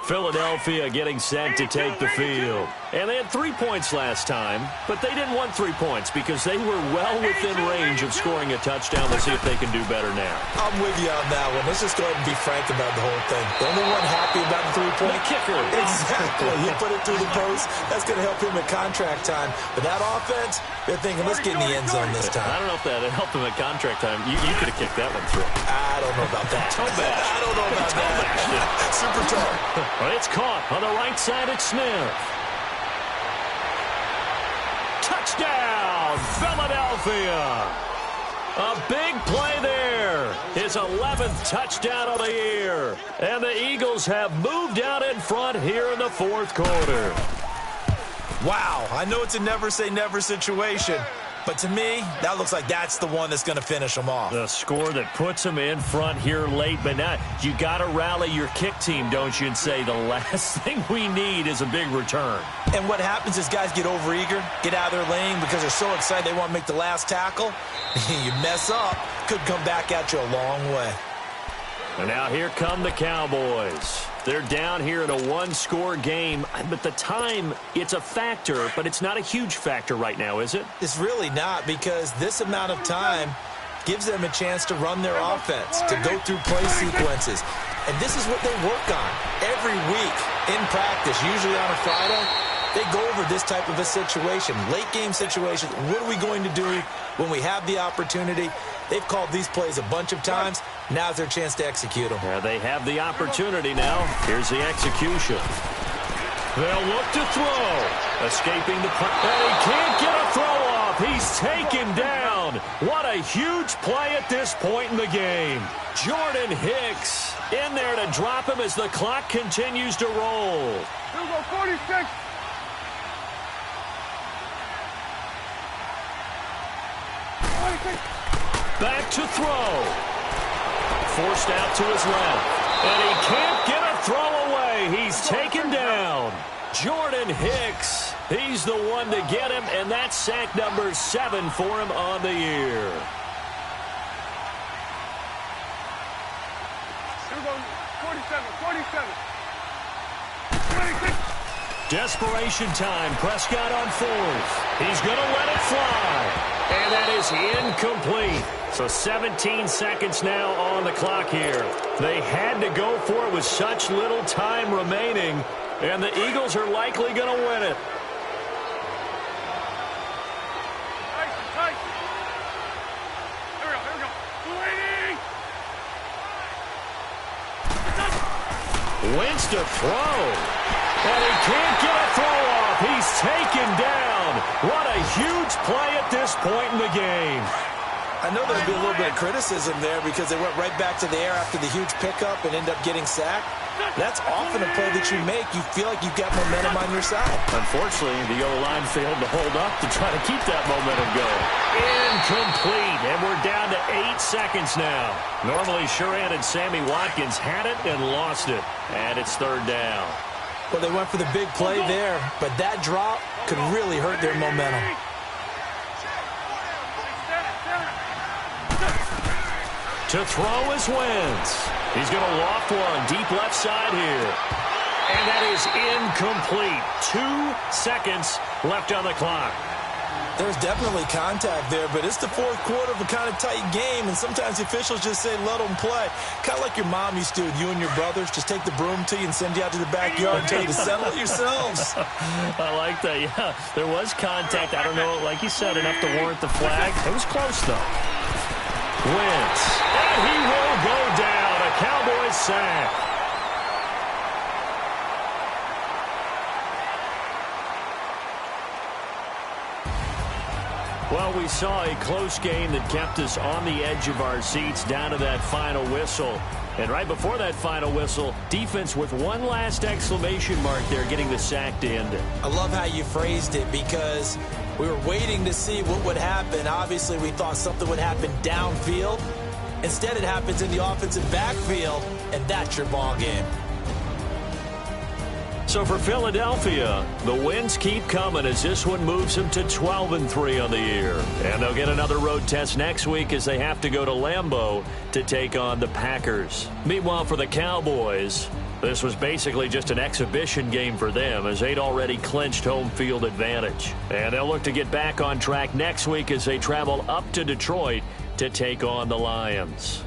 Philadelphia getting set to take the field. And they had 3 points last time, but they didn't want 3 points because they were well within range of scoring a touchdown. Let's see if they can do better now. I'm with you on that one. Let's just go ahead and be frank about the whole thing. The only one happy about the 3-point kicker. Exactly. He put it through the post. That's going to help him at contract time. But that offense, they're thinking, let's get in the end zone this time. I don't know if that helped him at contract time. You could have kicked that one through. I don't know about that. Toe bash. I don't know about that. Super toe. Well, it's caught on the right side at Smith. Touchdown, Philadelphia. A big play there. His 11th touchdown of the year. And the Eagles have moved out in front here in the fourth quarter. Wow, I know it's a never-say-never situation, but to me, that looks like that's the one that's going to finish them off. The score that puts them in front here late, but now you got to rally your kick team, don't you, and say the last thing we need is a big return. And what happens is guys get overeager, get out of their lane because they're so excited they want to make the last tackle. You mess up, could come back at you a long way. And now here come the Cowboys. They're down here in a one-score game, but the time, it's a factor, but it's not a huge factor right now, is it? It's really not, because this amount of time gives them a chance to run their offense, to go through play sequences. And this is what they work on every week in practice, usually on a Friday. They go over this type of a situation, late-game situation. What are we going to do when we have the opportunity? They've called these plays a bunch of times. Now's their chance to execute them. Yeah, they have the opportunity now. Here's the execution. They'll look to throw. Escaping the play. And he can't get a throw off. He's taken down. What a huge play at this point in the game. Jordan Hicks in there to drop him as the clock continues to roll. Here we go, 46. Back to throw. Forced out to his left. And he can't get a throw away. He's taken down. Jordan Hicks. He's the one to get him, and that's sack number 7 for him on the year. Here we go, 47, 26. Desperation time. Prescott on 4th. He's going to let it fly. And that is incomplete. So 17 seconds now on the clock here. They had to go for it with such little time remaining. And the Eagles are likely going to win it. Tight. Here we go. 280. Wentz to throw. And he can't get a throw off. He's taken down. What a huge play at this point in the game. I know there'll be a little bit of criticism there because they went right back to the air after the huge pickup and ended up getting sacked. That's often a play that you make. You feel like you've got momentum on your side. Unfortunately, the O-line failed to hold up to try to keep that momentum going. Incomplete, and we're down to 8 seconds now. Normally, sure-handed Sammy Watkins had it and lost it, and it's 3rd down. Well, they went for the big play there, but that drop could really hurt their momentum. To throw is Wentz. He's going to loft one deep left side here. And that is incomplete. 2 seconds left on the clock. There's definitely contact there, but it's the fourth quarter of a kind of tight game, and sometimes the officials just say, let them play. Kind of like your mom used to with you and your brothers. Just take the broom to you and send you out to the backyard and tell you to settle it yourselves. I like that, yeah. There was contact. I don't know, like you said, enough to warrant the flag. It was close, though. Wentz. And he will go down. A Cowboys sack. Well, we saw a close game that kept us on the edge of our seats down to that final whistle. And right before that final whistle, defense with one last exclamation mark there, getting the sack to end it. I love how you phrased it because we were waiting to see what would happen. Obviously, we thought something would happen downfield. Instead, it happens in the offensive backfield, and that's your ball game. So for Philadelphia, the wins keep coming as this one moves them to 12-3 on the year. And they'll get another road test next week as they have to go to Lambeau to take on the Packers. Meanwhile, for the Cowboys, This was basically just an exhibition game for them as they'd already clinched home field advantage. And they'll look to get back on track next week as they travel up to Detroit to take on the Lions.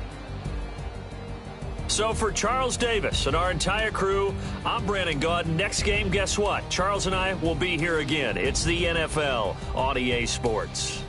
So for Charles Davis and our entire crew, I'm Brandon Gaudin. Next game, guess what? Charles and I will be here again. It's the NFL on EA Sports.